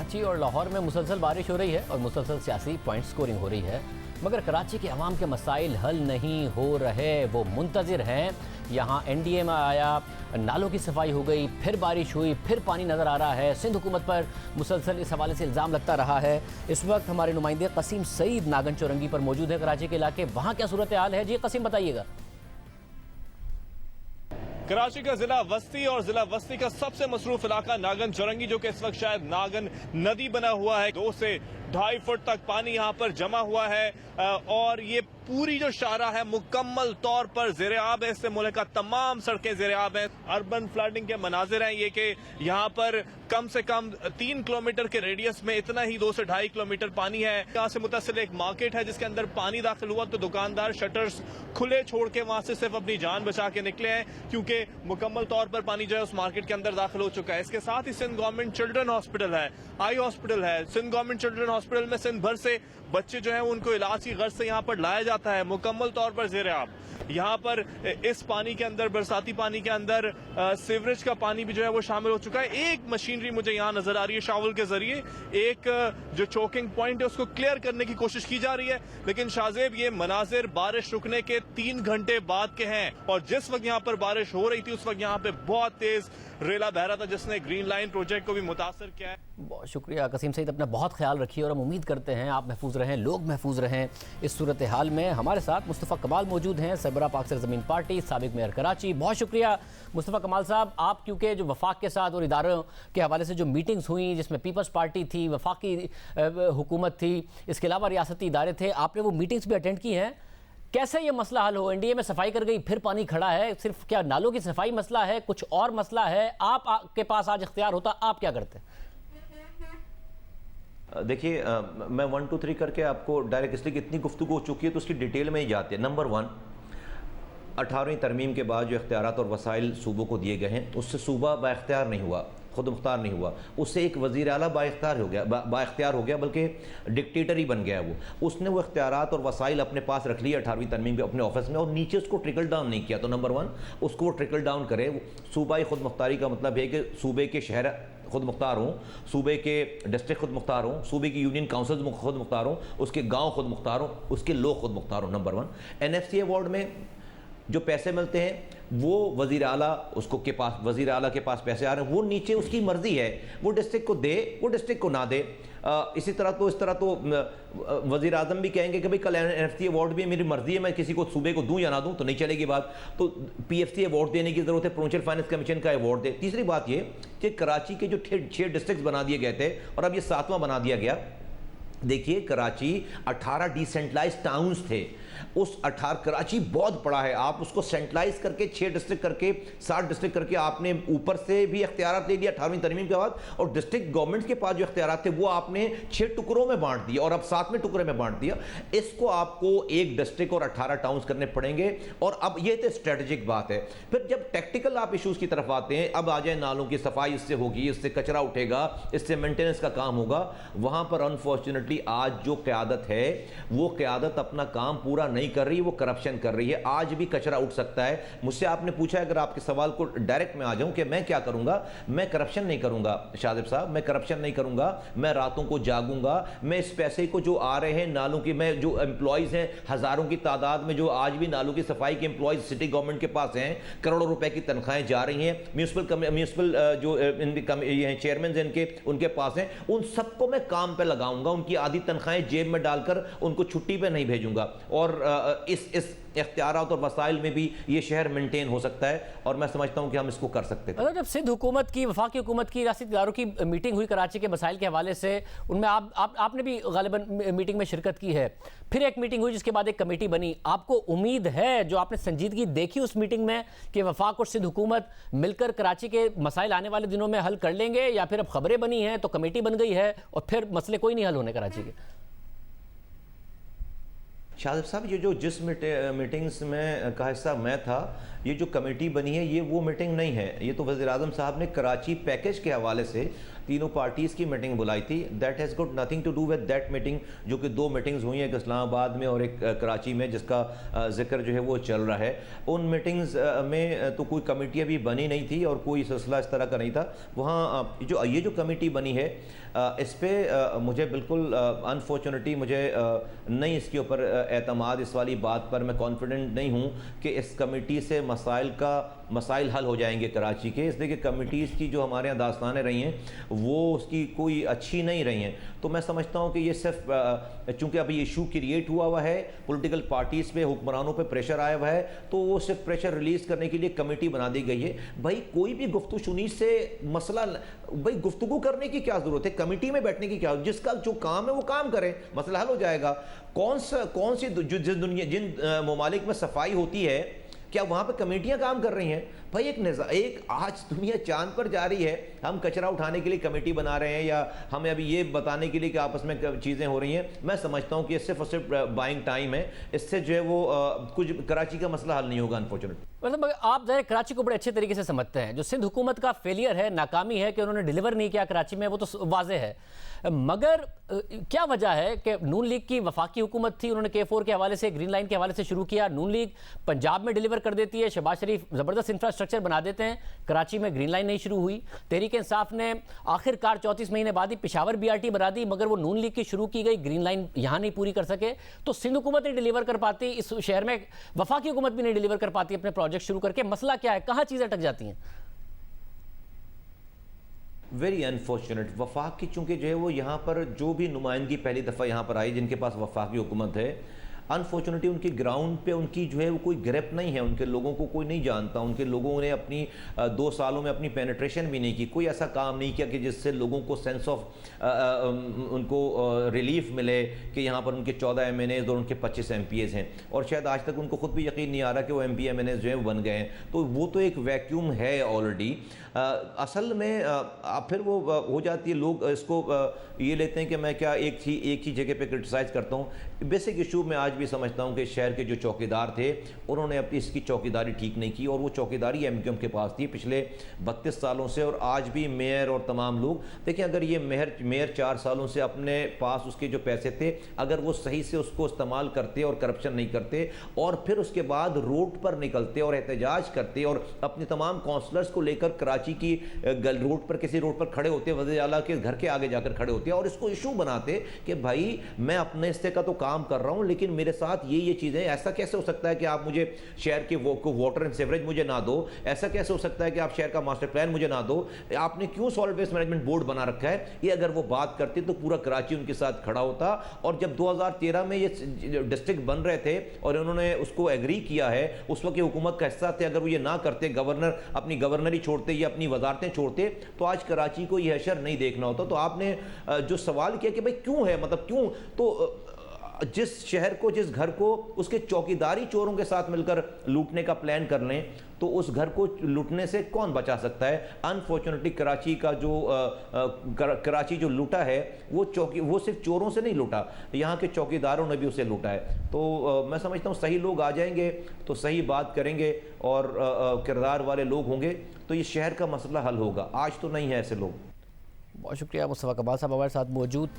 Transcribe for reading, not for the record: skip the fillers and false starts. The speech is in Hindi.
कराची और लाहौर में मुसलसल बारिश हो रही है और मुसलसल सियासी पॉइंट स्कोरिंग हो रही है, मगर कराची के अवाम के मसाइल हल नहीं हो रहे, वो मुंतज़िर हैं। यहाँ NDA में आया, नालों की सफाई हो गई, फिर बारिश हुई, फिर पानी नज़र आ रहा है। सिंध हुकूमत पर मुसलसल इस हवाले से इल्ज़ाम लगता रहा है। इस वक्त हमारे नुमाइंदे कसीम सईद नागन चौरंगी पर मौजूद है कराची के इलाके। वहाँ क्या सूरत हाल है जी कसीम, बताइएगा। कराची का जिला वस्ती और जिला वस्ती का सबसे मसरूफ इलाका नागन चौरंगी, जो कि इस वक्त शायद नागन नदी बना हुआ है। 2 से 2.5 फुट तक पानी यहाँ पर जमा हुआ है और ये पूरी जो शारा है मुकम्मल तौर पर ज़ेर-ए-आब है। इससे मुल्क का तमाम सड़कें ज़ेर-ए-आब हैं। अर्बन फ्लडिंग के मनाजिर हैं ये कि यहाँ पर कम से कम 3 किलोमीटर के रेडियस में इतना ही 2 से 2.5 किलोमीटर पानी है। यहाँ से मुतसिल एक मार्केट है जिसके अंदर पानी दाखिल हुआ तो दुकानदार शटर्स खुले छोड़ के वहां से सिर्फ अपनी जान बचा के निकले हैं, क्योंकि मुकम्मल तौर पर पानी जो है उस मार्केट के अंदर दाखिल हो चुका है। इसके साथ ही सिंध गवर्नमेंट चिल्ड्रन हॉस्पिटल है, आई हॉस्पिटल है। सिंध गवर्नमेंट चिल्ड्रन हॉस्पिटल में सिंध भर से बच्चे जो है उनको इलाज की गर्ज से यहाँ पर लाया जाता है, मुकम्मल तौर पर ज़ेर-ए-आब। यहाँ पर इस पानी के अंदर, बरसाती पानी के अंदर सीवरेज का पानी भी जो है वो शामिल हो चुका है। एक मशीनरी मुझे यहाँ नजर आ रही है, शावल के जरिए एक जो चोकिंग पॉइंट है उसको क्लियर करने की कोशिश की जा रही है, लेकिन शाहजेब ये मनाजिर बारिश रुकने के 3 घंटे बाद के हैं और जिस वक्त यहाँ पर बारिश हो रही थी उस वक्त यहाँ पे बहुत तेज रेला बह रहा था जिसने ग्रीन लाइन प्रोजेक्ट को भी मुतासर किया है। बहुत शुक्रिया कसीम सईद, अपना बहुत ख्याल रखिए और हम उम्मीद करते हैं आप महफूज रहें, लोग महफूज रहें। इस सूरत हाल में हमारे साथ मुस्तफ़ा कमाल मौजूद हैं, सरबराह पाक सरज़मीन पार्टी, साबिक मेयर कराची। बहुत शुक्रिया मुस्तफ़ा कमाल साहब, आप क्योंकि जो वफाक के साथ और इदारों के हवाले से जो मीटिंग्स हुई जिसमें पीपल्स पार्टी थी, वफाकी हुकूमत थी, इसके अलावा रियासती इदारे थे, आपने वो मीटिंग्स भी अटेंड की हैं। कैसे ये मसला हल हो? NDA में सफाई कर गई, फिर पानी खड़ा है, सिर्फ क्या नालों की सफाई मसला है, कुछ और मसला है? आपके पास आज इख्तियार होता, आप क्या करते? देखिए, मैं 1 2 3 करके आपको डायरेक्ट, इसलिए कि इतनी गुफ्तगू हो चुकी है तो उसकी डिटेल में ही जाते हैं। नंबर 1, 18वीं तरमीम के बाद जो इख्तियारात और वसाइल सूबों को दिए गए हैं उससे सूबा बाइख्तियार नहीं हुआ, खुद मुख्तार नहीं हुआ, उससे एक वज़ीर आला बाइख्तियार हो गया, बल्कि डिक्टेटर ही बन गया। उसने वो इख्तियारात और वसाइल अपने पास रख लिए 18वीं तरमीम के अपने ऑफिस में और नीचे उसको ट्रिकल डाउन नहीं किया। तो नंबर 1, उसको वो ट्रिकल डाउन करे। सूबाई खुद मुख्तारी का मतलब है कि सूबे के शहर खुद मुख्तार हों, सूबे के डिस्ट्रिक्ट खुद मुख्तार हों, सूबे की यूनियन काउंसिल खुद मुख्तार हों, उसके गाँव खुद मुख्तार हों, उसके लोग खुद मुख्तार हों। नंबर 1, NFC अवार्ड में जो पैसे मिलते हैं वो वज़ीर आला वज़ीर आला के पास पैसे आ रहे हैं, वो नीचे उसकी मर्ज़ी है, वो डिस्ट्रिक्ट को दे, वो डिस्ट्रिक्ट को ना दे। इस तरह तो वज़ीर आज़म भी कहेंगे कि भाई कल NFC अवार्ड भी मेरी मर्ज़ी है, मैं किसी को सूबे को दूँ या ना दूँ, तो नहीं चलेगी बात। तो PFC अवार्ड देने की ज़रूरत है, प्रोविंशियल फाइनेंस कमीशन का अवार्ड दे। तीसरी बात ये कि कराची के जो 6 डिस्ट्रिक्ट बना दिए गए थे और अब ये 7वां बना दिया गया। देखिए, कराची 18 डिसेंट्रलाइज्ड टाउन्स थे, उस 18 कराची बहुत बड़ा है, आप उसको सेंट्रलाइज करके 6 डिस्ट्रिक्ट करके 7 डिस्ट्रिक्ट करके आपने ऊपर से भी इख्तियारात ले लिया 18वीं तरमीम के बाद, और डिस्ट्रिक्ट गवर्नमेंट के पास जो इख्तियारात थे वो आपने 6 टुकड़ों में बांट दिया और अब 7वें टुकड़े में बांट दिया। इसको आपको एक डिस्ट्रिक्ट और 18 टाउन्स करने पड़ेंगे। और अब ये तो स्ट्रेटेजिक बात है। फिर जब टेक्टिकल आप इशूज़ की तरफ आते हैं, अब आ जाए नालों की सफाई इससे होगी, इससे कचरा उठेगा, इससे मेंटेनेंस का काम होगा, वहाँ पर अनफॉर्चुनेटली आज जो क़यादत है वो क़यादत अपना काम पूरा नहीं कर रही, वो करप्शन कर रही है। आज भी कचरा उठ सकता है। मुझसे आपने पूछा, अगर आपके सवाल को डायरेक्ट में आ जाऊं कि मैं क्या करूंगा, मैं करप्शन नहीं करूंगा शादिब साहब, मैं करप्शन नहीं करूंगा। मैं रातों को जागूंगा, मैं इस पैसे को जो आ रहे हैं नालों की, मैं जो एम्प्लॉयज़ हैं हज़ारों की तादाद में जो आज भी नालों की सफाई के एम्प्लॉयज़ सिटी गवर्नमेंट के पास हैं, करोड़ों रुपए की तनख्वाहें जा रही हैं, म्यूनसिपल जो चेयरमैन हैं इनके उनके पास हैं, उन सबको मैं काम पे लगाऊंगा, उनकी आधी तनख्वाहें जेब में डालकर उनको छुट्टी पे नहीं भेजूंगा। और इस इख्तियारात और वसाइल में भी ये शहर मेंटेन हो सकता है और मैं समझता हूं कि हम इसको कर सकते थे। जब सिंध हुकूमत की, वफाकी हुकूमत की, रियासती इदारों की मीटिंग हुई कराची के मसाइल के हवाले से, उनमें आपने भी गालिबन मीटिंग में शिरकत की है। फिर एक मीटिंग हुई जिसके बाद एक कमेटी बनी। आपको उम्मीद है, जो आपने संजीदगी देखी उस मीटिंग में, कि वफाक और सिंध हुकूमत मिलकर कराची के मसाइल आने वाले दिनों में हल कर लेंगे, या फिर अब खबरें बनी हैं तो कमेटी बन गई है और फिर मसले कोई नहीं हल होने कराची के? शादिब साहब, ये जो जिस मीटिंग्स में का हिस्सा मैं था, ये जो कमेटी बनी है ये वो मीटिंग नहीं है। ये तो वज़ीर आज़म साहब ने कराची पैकेज के हवाले से तीनों पार्टीज़ की मीटिंग बुलाई थी। That has got nothing to do with that meeting, जो कि 2 मीटिंग्स हुई हैं, एक इस्लामाबाद में और एक कराची में, जिसका जिक्र जो है वो चल रहा है। उन मीटिंग्स में तो कोई कमेटी अभी बनी नहीं थी और कोई सिलसिला इस तरह का नहीं था। वहाँ ये जो कमेटी बनी है इस पे मुझे बिल्कुल अनफॉर्चुनेटली मुझे नहीं इसके ऊपर एतमाद, इस वाली बात पर मैं कॉन्फिडेंट नहीं हूँ कि इस कमेटी से मसाइल हल हो जाएंगे कराची के, इसलिए कि कमिटीज़ की जो हमारे यहाँ दास्तानें रही हैं वो उसकी कोई अच्छी नहीं रही हैं। तो मैं समझता हूँ कि ये सिर्फ चूँकि अभी इशू क्रिएट हुआ है, पॉलिटिकल पार्टीज़ पे, हुक्मरानों पे प्रेशर आया हुआ है, तो वो सिर्फ प्रेशर रिलीज़ करने के लिए कमेटी बना दी गई है। भाई कोई भी गुफ्तगू शुनी से मसला, भाई गुफ्तगू करने की क्या ज़रूरत है, कमेटी में बैठने की क्या, जिसका जो काम है वो काम करें, मसला हल हो जाएगा। कौन सी जिन ममालिक में सफाई होती है, क्या वहाँ पे कमेटियाँ काम कर रही हैं? भाई एक आज दुनिया चांद पर जा रही है, हम कचरा उठाने के लिए कमेटी बना रहे हैं या हमें अभी ये बताने के लिए कि आपस में चीज़ें हो रही हैं। मैं समझता हूँ कि ये सिर्फ और सिर्फ बाइंग टाइम है, इससे जो है वो कुछ कराची का मसला हल नहीं होगा अनफॉर्चुनेटली। मतलब आप ज़रा कराची को बड़े अच्छे तरीके से समझते हैं। जो सिंध हुकूमत का फेलियर है, नाकामी है कि उन्होंने डिलीवर नहीं किया कराची में, वो तो वाज़ेह है, मगर क्या वजह है कि नून लीग की वफाकी हुकूमत थी, उन्होंने K4 के हवाले से, ग्रीन लाइन के हवाले से शुरू किया, नून लीग पंजाब में डिलीवर कर देती है, शहबाज शरीफ ज़बरदस्त इंफ्रास्ट्रक्चर बना देते हैं, कराची में ग्रीन लाइन नहीं शुरू हुई। तहरीक इंसाफ ने आखिरकार 34 महीने बाद ही पेशावर BRT बना दी, मगर वो नून लीग की शुरू की गई ग्रीन लाइन यहाँ नहीं पूरी कर सके। तो सिंध हुकूमत नहीं डिलीवर कर पाती, इस शहर में वफाकी हुकूमत भी नहीं डिलीवर कर पाती अपने प्रोजेक्ट शुरू करके। मसला क्या है, कहाँ चीज़ें अटक जाती हैं? वेरी अनफॉर्चुनेट, वफाक की चूँकि जो है वो यहाँ पर जो भी नुमाइंदगी पहली दफ़ा यहाँ पर आई जिनके पास वफाकी हुकूमत है, अनफॉर्चुनेटली उनकी ग्राउंड पे उनकी जो है वो कोई ग्रिप नहीं है, उनके लोगों को कोई नहीं जानता, उनके लोगों ने अपनी 2 सालों में अपनी पेनिट्रेशन भी नहीं की, कोई ऐसा काम नहीं किया कि जिससे लोगों को सेंस ऑफ उनको रिलीफ मिले कि यहाँ पर उनके 14 MNAs और उनके 25 MPs हैं, और शायद आज तक उनको खुद भी यकीन नहीं आ रहा कि वो MP MNAs जो हैं वो बन गए हैं। तो वो तो एक वैक्यूम है ऑलरेडी। असल में फिर वो हो जाती है, लोग इसको ये लेते हैं कि मैं क्या एक ही जगह पे क्रिटिसाइज़ करता हूँ। बेसिक इशू में आज भी समझता हूँ कि शहर के जो चौकीदार थे उन्होंने अपनी इसकी चौकीदारी ठीक नहीं की, और वो चौकीदारी MQM के पास थी पिछले 32 सालों से, और आज भी मेयर और तमाम लोग देखिए, अगर ये मेयर 4 सालों से अपने पास उसके जो पैसे थे, अगर वो सही से उसको इस्तेमाल करते और करप्शन नहीं करते, और फिर उसके बाद रोड पर निकलते और एहतजाज करते और अपने तमाम काउंसलर्स को लेकर कराची की रोड पर, किसी रोड पर खड़े होते, वज़ीर आला के घर के आगे जाकर खड़े होते और इसको इशू बनाते कि भाई मैं अपने हिस्से का तो काम कर रहा हूँ, लेकिन मेरे साथ ये चीज़ें, ऐसा कैसे हो सकता है कि आप मुझे शहर के वाटर एंड सीवरेज मुझे ना दो, ऐसा कैसे हो सकता है कि आप शहर का मास्टर प्लान मुझे ना दो, आपने क्यों सॉलिड वेस्ट मैनेजमेंट बोर्ड बना रखा है। ये अगर वो बात करते तो पूरा कराची उनके साथ खड़ा होता। और जब 2013 में ये डिस्ट्रिक्ट बन रहे थे और उन्होंने उसको एग्री किया है, उस वक्त हुकूमत का हिस्सा थे, अगर वो ये ना करते, गवर्नर अपनी गवर्नरी छोड़ते या अपनी वजारतें छोड़ते, तो आज कराची को यह हशर नहीं देखना होता। तो आपने जो सवाल किया कि भाई क्यों है, मतलब क्यों, तो जिस शहर को, जिस घर को उसके चौकीदारी चोरों के साथ मिलकर लूटने का प्लान कर लें, तो उस घर को लूटने से कौन बचा सकता है। अनफॉर्चुनेटली कराची का जो कराची जो लूटा है वो सिर्फ चोरों से नहीं लूटा, यहाँ के चौकीदारों ने भी उसे लूटा है। तो मैं समझता हूँ सही लोग आ जाएंगे तो सही बात करेंगे और किरदार वाले लोग होंगे तो ये शहर का मसला हल होगा। आज तो नहीं है ऐसे लोग। बहुत शुक्रिया मुस्तफ़ा कमाल साहब हमारे साथ मौजूद थे।